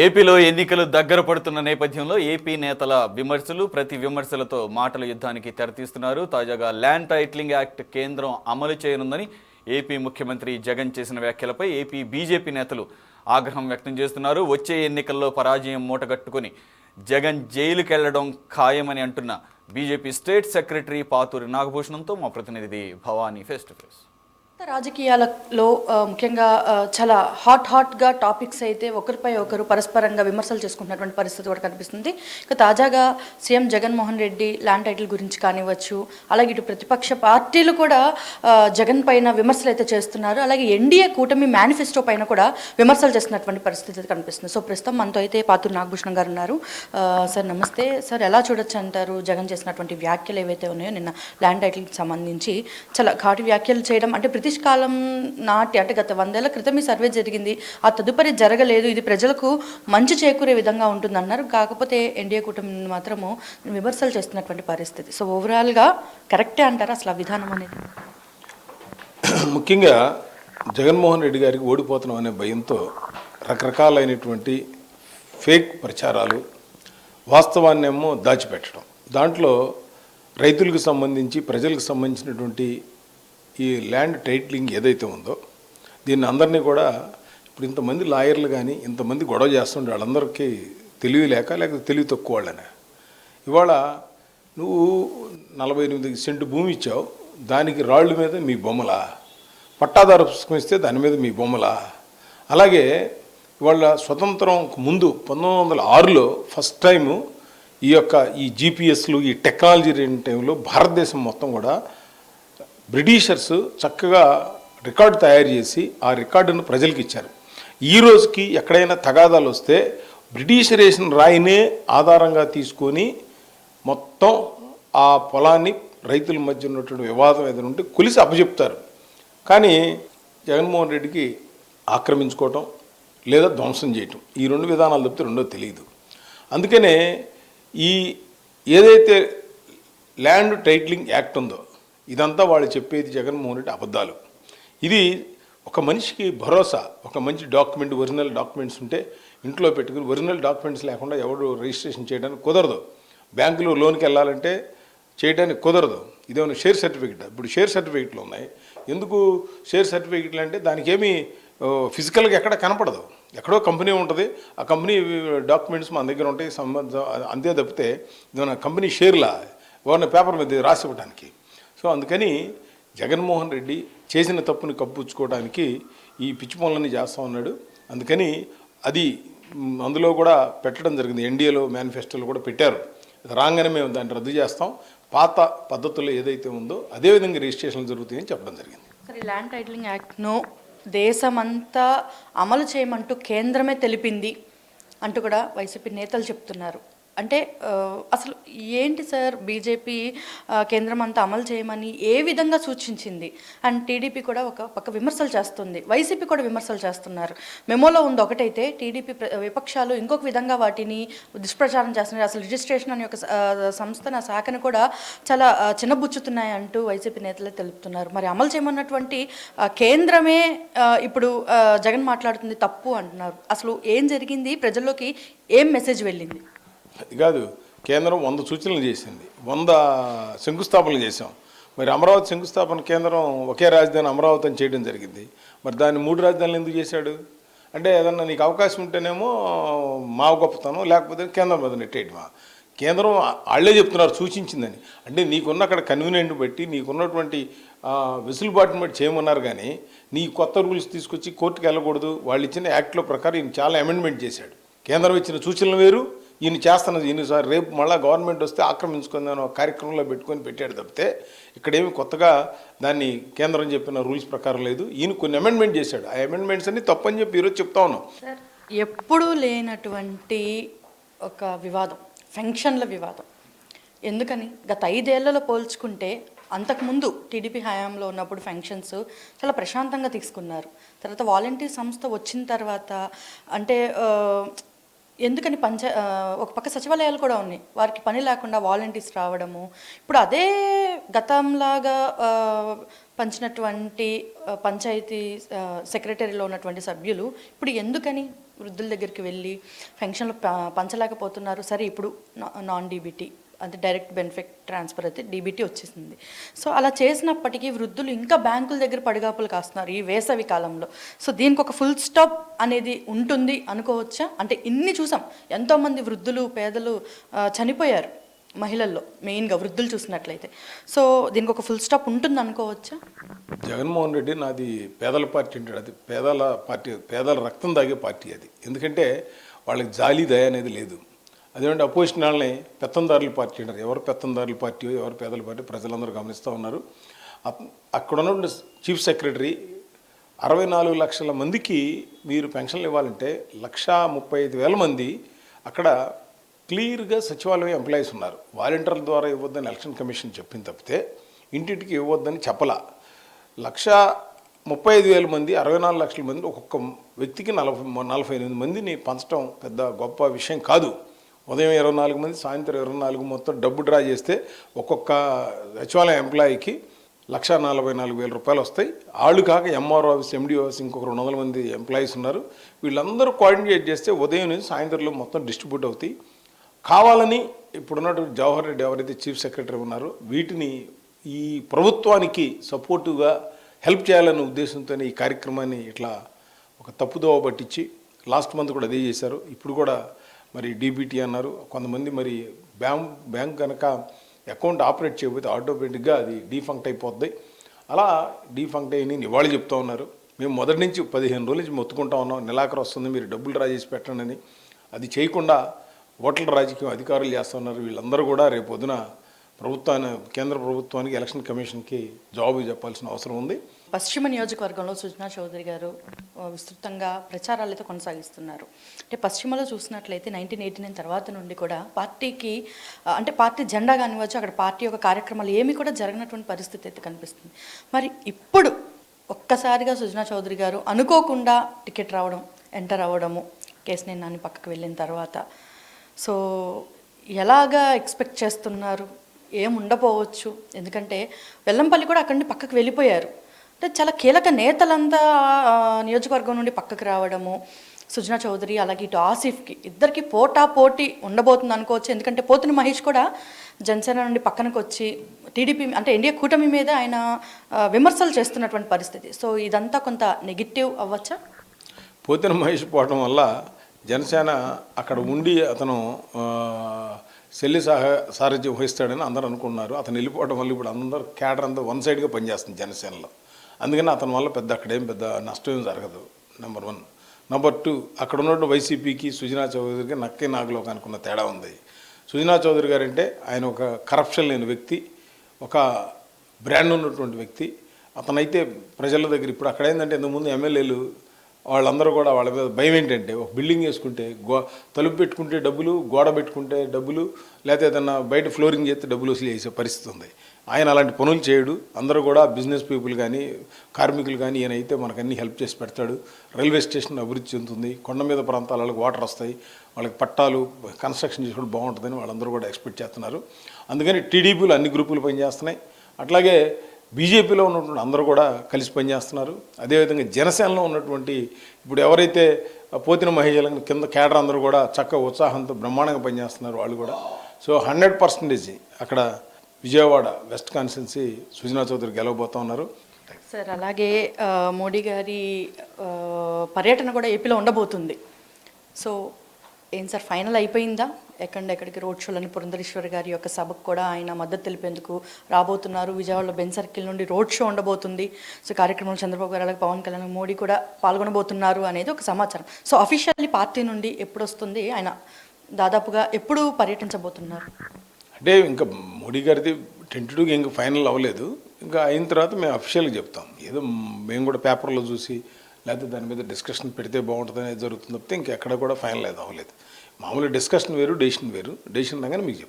ఏపీలో ఎన్నికలు దగ్గర పడుతున్న నేపథ్యంలో ఏపీ నేతల విమర్శలు ప్రతి విమర్శలతో మాటల యుద్ధానికి తెరతీస్తున్నారు. తాజాగా ల్యాండ్ టైటిలింగ్ యాక్ట్ కేంద్రం అమలు చేయనుందని ఏపీ ముఖ్యమంత్రి జగన్ చేసిన వ్యాఖ్యలపై ఏపీ బీజేపీ నేతలు ఆగ్రహం వ్యక్తం చేస్తున్నారు. వచ్చే ఎన్నికల్లో పరాజయం మూటగట్టుకుని జగన్ జైలుకెళ్లడం ఖాయమని అంటున్న బీజేపీ స్టేట్ సెక్రటరీ పాతూరి నాగభూషణంతో మా ప్రతినిధి భవానీ ఫేస్ టు ఫేస్. రాజకీయాలలో ముఖ్యంగా చాలా హాట్గా టాపిక్స్ అయితే ఒకరిపై ఒకరు పరస్పరంగా విమర్శలు చేసుకుంటున్నటువంటి పరిస్థితి కూడా కనిపిస్తుంది. ఇక తాజాగా CM Jaganmohan Reddy land title గురించి కానివ్వచ్చు, అలాగే ఇటు ప్రతిపక్ష పార్టీలు కూడా జగన్ పైన విమర్శలు అయితే చేస్తున్నారు. అలాగే ఎన్డీఏ కూటమి మేనిఫెస్టో పైన కూడా విమర్శలు చేస్తున్నటువంటి పరిస్థితి అయితే కనిపిస్తుంది. సో ప్రస్తుతం మనతో అయితే పాతూరి నాగభూషణం గారు ఉన్నారు. సార్ నమస్తే సార్, ఎలా చూడొచ్చు అంటారు జగన్ చేసినటువంటి వ్యాఖ్యలు ఏవైతే ఉన్నాయో నిన్న ల్యాండ్ టైటిల్కి సంబంధించి చాలా ఘాటు వ్యాఖ్యలు చేయడం, అంటే బ్రిటిష్ కాలం నాటి అంటే గత 100 ఏళ్ల క్రితం ఈ సర్వే జరిగింది, ఆ తదుపరి జరగలేదు, ఇది ప్రజలకు మంచి చేకూరే విధంగా ఉంటుందన్నారు. కాకపోతే ఎన్డీఏ కూటమి మాత్రము విమర్శలు చేస్తున్నటువంటి పరిస్థితి. సో ఓవరాల్గా కరెక్టే అంటారా అసలు ఆ విధానం అనేది? ముఖ్యంగా జగన్మోహన్ రెడ్డి గారికి ఓడిపోతున్నాం అనే భయంతో రకరకాలైనటువంటి ఫేక్ ప్రచారాలు, వాస్తవాన్నేమో దాచిపెట్టడం, దాంట్లో రైతులకు సంబంధించి ప్రజలకు సంబంధించినటువంటి ఈ ల్యాండ్ టైటిలింగ్ ఏదైతే ఉందో దీన్ని అందరినీ కూడా ఇప్పుడు ఇంతమంది లాయర్లు కానీ ఇంతమంది గొడవ చేస్తుండే వాళ్ళందరికీ తెలివి లేకపోతే తెలివి తక్కువ వాళ్ళనే. ఇవాళ నువ్వు 48 సెంటు భూమి ఇచ్చావు, దానికి రాళ్ళ మీద మీ బొమ్మలా, పట్టాదారు పుస్తకం ఇస్తే దాని మీద మీ బొమ్మలా. అలాగే ఇవాళ స్వతంత్రం ముందు 1906లో ఫస్ట్ టైము ఈ జీపీఎస్లు ఈ టెక్నాలజీ టైంలో భారతదేశం మొత్తం కూడా బ్రిటిషర్స్ చక్కగా రికార్డు తయారు చేసి ఆ రికార్డును ప్రజలకు ఇచ్చారు. ఈ రోజుకి ఎక్కడైనా తగాదాలు వస్తే బ్రిటిష్ రేషన్ రాయినే ఆధారంగా తీసుకొని మొత్తం ఆ పొలాన్ని రైతుల మధ్య ఉన్నటువంటి వివాదం ఏదైనా ఉంటే కొలిసి అప్పచెప్తారు. కానీ జగన్మోహన్ రెడ్డికి ఆక్రమించుకోవటం లేదా ధ్వంసం చేయటం, ఈ 2 విధానాలు తప్పితే రెండో తెలియదు. అందుకనే ఈ ఏదైతే ల్యాండ్ టైటిలింగ్ యాక్ట్ ఉందో ఇదంతా వాళ్ళు చెప్పేది జగన్మోహన్ రెడ్డి అబద్ధాలు. ఇది ఒక మనిషికి భరోసా, ఒక మంచి డాక్యుమెంట్, ఒరిజినల్ డాక్యుమెంట్స్ ఉంటే ఇంట్లో పెట్టుకుని, ఒరిజినల్ డాక్యుమెంట్స్ లేకుండా ఎవరు రిజిస్ట్రేషన్ చేయడానికి కుదరదు. బ్యాంకులో లోన్కి వెళ్ళాలంటే చేయడానికి కుదరదు. ఇదేమైనా షేర్ సర్టిఫికెట్, ఇప్పుడు షేర్ సర్టిఫికెట్లు ఉన్నాయి. ఎందుకు షేర్ సర్టిఫికెట్లు అంటే దానికి ఏమీ ఫిజికల్గా ఎక్కడ కనపడదు, ఎక్కడో కంపెనీ ఉంటుంది, ఆ కంపెనీ డాక్యుమెంట్స్ మన దగ్గర ఉంటాయి సంబంధం, అంతే తప్పితే ఇదేమైనా కంపెనీ షేర్లా ఎవరిని పేపర్ మీద రాసి ఇవ్వడానికి. సో అందుకని జగన్మోహన్ రెడ్డి చేసిన తప్పుని కప్పుచ్చుకోవడానికి ఈ పిచ్చి పనులన్నీ చేస్తూ ఉన్నాడు. అందుకని అది అందులో కూడా పెట్టడం జరిగింది, ఎన్డీఏలో మేనిఫెస్టోలో కూడా పెట్టారు. రాగానే మేము దాన్ని రద్దు చేస్తాం, పాత పద్ధతుల్లో ఏదైతే ఉందో అదేవిధంగా రిజిస్ట్రేషన్లు జరుగుతాయని చెప్పడం జరిగింది. సరే, ల్యాండ్ టైటిలింగ్ యాక్ట్ను దేశమంతా అమలు చేయమంటూ కేంద్రమే తెలిపింది అంటూ కూడా వైసీపీ నేతలు చెప్తున్నారు. అంటే అసలు ఏంటి సార్, బీజేపీ కేంద్రం అంతా అమలు చేయమని ఏ విధంగా సూచించింది? అండ్ టీడీపీ కూడా ఒక పక్క విమర్శలు చేస్తుంది, వైసీపీ కూడా విమర్శలు చేస్తున్నారు. మెమోలో ఉంది ఒకటైతే, టీడీపీ విపక్షాలు ఇంకొక విధంగా వాటిని దుష్ప్రచారం చేస్తున్నారు. అసలు రిజిస్ట్రేషన్ అనే ఒక సంస్థను, శాఖను కూడా చాలా చిన్నబుచ్చుతున్నాయి అంటూ వైసీపీ నేతలే తెలుపుతున్నారు. మరి అమలు చేయమన్నటువంటి కేంద్రమే ఇప్పుడు జగన్ మాట్లాడుతుంది తప్పు అంటున్నారు. అసలు ఏం జరిగింది, ప్రజల్లోకి ఏం మెసేజ్ వెళ్ళింది? అది కాదు, కేంద్రం 100 సూచనలు చేసింది, 100 శంకుస్థాపనలు చేసాం. మరి అమరావతి శంకుస్థాపన కేంద్రం ఒకే రాజధాని అమరావతి అని చేయడం జరిగింది. మరి దాన్ని 3 రాజధానులు ఎందుకు చేశాడు అంటే, ఏదన్నా నీకు అవకాశం ఉంటేనేమో మా గొప్పతనం, లేకపోతే కేంద్రం మీద నెట్టేయటమా? కేంద్రం వాళ్ళే చెప్తున్నారు సూచించిందని. అంటే నీకున్న అక్కడ కన్వీనియంట్ బట్టి, నీకున్నటువంటి వెసులుబాటుని బట్టి చేయమన్నారు. కానీ నీ కొత్త రూల్స్ తీసుకొచ్చి కోర్టుకు వెళ్ళకూడదు. వాళ్ళు ఇచ్చిన యాక్ట్లో ప్రకారం ఈయన చాలా అమెండ్మెంట్ చేశాడు. కేంద్రం ఇచ్చిన సూచనలు వేరు, ఈయన చేస్తున్నది ఈయనసారి రేపు మళ్ళీ గవర్నమెంట్ వస్తే ఆక్రమించుకుందని ఒక కార్యక్రమంలో పెట్టాడు తప్పితే ఇక్కడేమి కొత్తగా దాన్ని కేంద్రం చెప్పిన రూల్స్ ప్రకారం లేదు. ఈయన కొన్ని అమెండ్మెంట్ చేశాడు, ఆ అమెండ్మెంట్స్ అన్ని తప్పని చెప్పి ఈరోజు చెప్తా ఉన్నాం. ఎప్పుడూ లేనటువంటి ఒక వివాదం, ఫెన్షన్ల వివాదం. ఎందుకని గత 5 ఏళ్లలో పోల్చుకుంటే అంతకుముందు టీడీపీ హయాంలో ఉన్నప్పుడు ఫంక్షన్స్ చాలా ప్రశాంతంగా తీసుకున్నారు. తర్వాత వాలంటీర్ సంస్థ వచ్చిన తర్వాత అంటే ఎందుకని ఒక పక్క సచివాలయాలు కూడా ఉన్నాయి, వారికి పని లేకుండా వాలంటీర్స్ రావడము. ఇప్పుడు అదే గతంలాగా పంచినటువంటి పంచాయతీ సెక్రటరీలో ఉన్నటువంటి సభ్యులు ఇప్పుడు ఎందుకని వృద్ధుల దగ్గరికి వెళ్ళి పెన్షన్లు పంచలేకపోతున్నారు? సరే, ఇప్పుడు నాన్ డీబీటీ అంటే డైరెక్ట్ బెనిఫిట్ ట్రాన్స్ఫర్ అయితే డీబీటీ వచ్చేసింది. సో అలా చేసినప్పటికీ వృద్ధులు ఇంకా బ్యాంకుల దగ్గర పడిగాపులు కాస్తున్నారు ఈ వేసవి కాలంలో. సో దీనికి ఒక ఫుల్ స్టాప్ అనేది ఉంటుంది అనుకోవచ్చా? అంటే ఇన్ని చూసాం, ఎంతోమంది వృద్ధులు పేదలు చనిపోయారు, మహిళల్లో మెయిన్గా వృద్ధులు చూసినట్లయితే. సో దీనికి ఒక ఫుల్ స్టాప్ ఉంటుంది అనుకోవచ్చా? జగన్మోహన్ రెడ్డి నాది పేదల పార్టీ అంటాడు. అది పేదల పార్టీ, పేదల రక్తం తాగే పార్టీ అది. ఎందుకంటే వాళ్ళకి జాలి దయ అనేది లేదు. అదేమంటే అపోజిషన్ వాళ్ళని పెత్తందారుల పార్టీ అంటారు. ఎవరు పెత్తందారుల పార్టీ, ఎవరు పేదల పార్టీ ప్రజలందరూ గమనిస్తూ ఉన్నారు. అక్కడ ఉన్నటువంటి చీఫ్ సెక్రటరీ 64 లక్షల మందికి మీరు పెన్షన్లు ఇవ్వాలంటే 1,35,000 మంది అక్కడ క్లియర్గా సచివాలయం ఎంప్లాయీస్ ఉన్నారు. వాలంటీర్ల ద్వారా ఇవ్వద్దని ఎలక్షన్ కమిషన్ చెప్పింది తప్పితే ఇంటింటికి ఇవ్వద్దని చెప్పలా. 1,35,000 మంది, 64 లక్షల మంది, ఒక్కొక్క వ్యక్తికి 48 మందిని పంచడం పెద్ద గొప్ప విషయం కాదు. ఉదయం 24 మంది, సాయంత్రం 24, మొత్తం డబ్బు డ్రా చేస్తే ఒక్కొక్క సచివాలయం ఎంప్లాయీకి 1,44,000 రూపాయలు వస్తాయి. వాళ్ళు కాక ఎంఆర్ఓ ఆఫీస్, ఎండిఓ ఆఫీస్ ఇంకొక 200 మంది ఎంప్లాయీస్ ఉన్నారు. వీళ్ళందరూ కోఆర్డినేట్ చేస్తే ఉదయం నుంచి సాయంత్రంలో మొత్తం డిస్ట్రిబ్యూట్ అవుతాయి. కావాలని ఇప్పుడున్నటువంటి జవహర్ రెడ్డి ఎవరైతే చీఫ్ సెక్రటరీ ఉన్నారో వీటిని ఈ ప్రభుత్వానికి సపోర్టివ్గా హెల్ప్ చేయాలనే ఉద్దేశంతోనే ఈ కార్యక్రమాన్ని ఇట్లా ఒక తప్పుదోవ పట్టించి లాస్ట్ మంత్ కూడా అదే చేశారు. ఇప్పుడు కూడా మరి డీబీటీ అన్నారు. కొంతమంది మరి బ్యాంక్ కనుక అకౌంట్ ఆపరేట్ చేయకపోతే ఆటోమేటిక్గా అది డీఫంక్ట్ అయిపోద్ది. అలా డీఫంక్ట్ అయ్యి ఇవాళ చెప్తా ఉన్నారు. మేము మొదటి నుంచి 15 రోజుల నుంచి మొత్తుకుంటా ఉన్నాం, నెలాఖరు వస్తుంది మీరు డబ్బులు డ్రా చేసి పెట్టండి అని. అది చేయకుండా ఓట్ల రాజకీయం అధికారులు చేస్తున్నారు. వీళ్ళందరూ కూడా రేపు పొద్దున కేంద్ర ప్రభుత్వానికి, ఎలక్షన్ కమిషన్కి జవాబు చెప్పాల్సిన అవసరం ఉంది. పశ్చిమ నియోజకవర్గంలో సుజనా చౌదరి గారు విస్తృతంగా ప్రచారాలు అయితే కొనసాగిస్తున్నారు. అంటే పశ్చిమలో చూసినట్లయితే 1989 తర్వాత నుండి కూడా పార్టీకి అంటే పార్టీ జెండా కానివచ్చు, అక్కడ పార్టీ యొక్క కార్యక్రమాలు ఏమీ కూడా జరగనటువంటి పరిస్థితి అయితే కనిపిస్తుంది. మరి ఇప్పుడు ఒక్కసారిగా సుజనా చౌదరి గారు అనుకోకుండా టికెట్ రావడం, ఎంటర్ అవ్వడము, కేసినేని నాని పక్కకు వెళ్ళిన తర్వాత, సో ఎలాగా ఎక్స్పెక్ట్ చేస్తున్నారు? ఏముండపోవచ్చు? ఎందుకంటే వెల్లంపల్లి కూడా అక్కడి నుండి పక్కకు వెళ్ళిపోయారు. అంటే చాలా కీలక నేతలంతా నియోజకవర్గం నుండి పక్కకు రావడము, సుజనా చౌదరి అలాగే ఇటు ఆసిఫ్కి ఇద్దరికి పోటీ ఉండబోతుంది అనుకోవచ్చు. ఎందుకంటే పోతిన మహేష్ కూడా జనసేన నుండి పక్కనకు వచ్చి టీడీపీ అంటే ఎన్డీఏ కూటమి మీద ఆయన విమర్శలు చేస్తున్నటువంటి పరిస్థితి. సో ఇదంతా కొంత నెగిటివ్ అవ్వచ్చా? పోతిన మహేష్ పోవడం వల్ల జనసేన అక్కడ ఉండి అతను శల్య సారథ్యం వహిస్తాడని అందరూ అనుకున్నారు. అతను వెళ్ళిపోవడం వల్ల ఇప్పుడు అందరూ క్యాడర్ అంతా వన్ సైడ్గా పనిచేస్తుంది జనసేనలో. అందుకని అతని వల్ల అక్కడేం పెద్ద నష్టం జరగదు. నెంబర్ 1. నెంబర్ 2, అక్కడ ఉన్నటువంటి వైసీపీకి సుజనా చౌదరికి నక్కే నాగలోకి అనుకున్న తేడా ఉంది. సుజనా చౌదరి గారు అంటే ఆయన ఒక కరప్షన్ లేని వ్యక్తి, ఒక బ్రాండ్ ఉన్నటువంటి వ్యక్తి. అతనైతే ప్రజల దగ్గర ఇప్పుడు అక్కడ ఏంటంటే ఇంతకుముందు ఎమ్మెల్యేలు వాళ్ళందరూ కూడా వాళ్ళ మీద భయం ఏంటంటే ఒక బిల్డింగ్ వేసుకుంటే తలుపు పెట్టుకుంటే డబ్బులు, గోడ పెట్టుకుంటే డబ్బులు, లేకపోతే ఏదన్నా బయట ఫ్లోరింగ్ చేస్తే డబ్బులు వసూలు చేసే పరిస్థితి ఉంది. ఆయన అలాంటి పనులు చేయడు. అందరూ కూడా బిజినెస్ పీపుల్ కానీ, కార్మికులు కానీ ఈయన అయితే మనకు అన్నీ హెల్ప్ చేసి పెడతాడు. రైల్వే స్టేషన్ అభివృద్ధి చెందుతుంది, కొండ మీద ప్రాంతాలకు వాటర్ వస్తాయి, వాళ్ళకి పట్టాలు కన్స్ట్రక్షన్ చేసుకోవడం బాగుంటుందని వాళ్ళందరూ కూడా ఎక్స్పెక్ట్ చేస్తున్నారు. అందుకని టీడీపీలు అన్ని గ్రూపులు పనిచేస్తున్నాయి. అట్లాగే బీజేపీలో ఉన్నటువంటి అందరూ కూడా కలిసి పనిచేస్తున్నారు. అదేవిధంగా జనసేనలో ఉన్నటువంటి ఇప్పుడు ఎవరైతే పోతిన మహేష్ కింద కేడర్ అందరూ కూడా చక్కగా ఉత్సాహంతో బ్రహ్మాండంగా పనిచేస్తున్నారు వాళ్ళు కూడా. సో 100% అక్కడ విజయవాడ వెస్ట్ కాన్స్టిట్యున్సీ సుజనా చౌదరి గెలవబోతూ ఉన్నారు. సార్ అలాగే మోడీ గారి పర్యటన కూడా ఏపీలో ఉండబోతుంది. సో ఏం సార్ ఫైనల్ అయిపోయిందా? ఎక్కడికి రోడ్ షోలని పురంధరేశ్వరి గారి యొక్క సభకు కూడా ఆయన మద్దతు తెలిపేందుకు రాబోతున్నారు. విజయవాడలో బెన్ సర్కిల్ నుండి రోడ్ షో ఉండబోతుంది. సో కార్యక్రమంలో చంద్రబాబు గారు అలాగే పవన్ కళ్యాణ్, మోడీ కూడా పాల్గొనబోతున్నారు అనేది ఒక సమాచారం. సో అఫీషియల్లీ పార్టీ నుండి ఎప్పుడు వస్తుంది? ఆయన దాదాపుగా ఎప్పుడు పర్యటించబోతున్నారు? అంటే ఇంకా మోడీ గారిది టెంటెటివ్గా ఇంకా ఫైనల్ అవ్వలేదు. ఇంకా అయిన తర్వాత మేము అఫీషియల్గా చెప్తాం. ఏదో మేము కూడా పేపర్లో చూసి లేకపోతే దాని మీద డిస్కషన్ పెడితే బాగుంటుంది అనేది జరుగుతుంది తప్పితే ఇంకెక్కడ కూడా ఫైనల్ అయితే అవ్వలేదు. మామూలు డిస్కషన్ వేరు, డెసిషన్ వేరు. డెసిషన్ అనగానే మీకు చెప్తాం.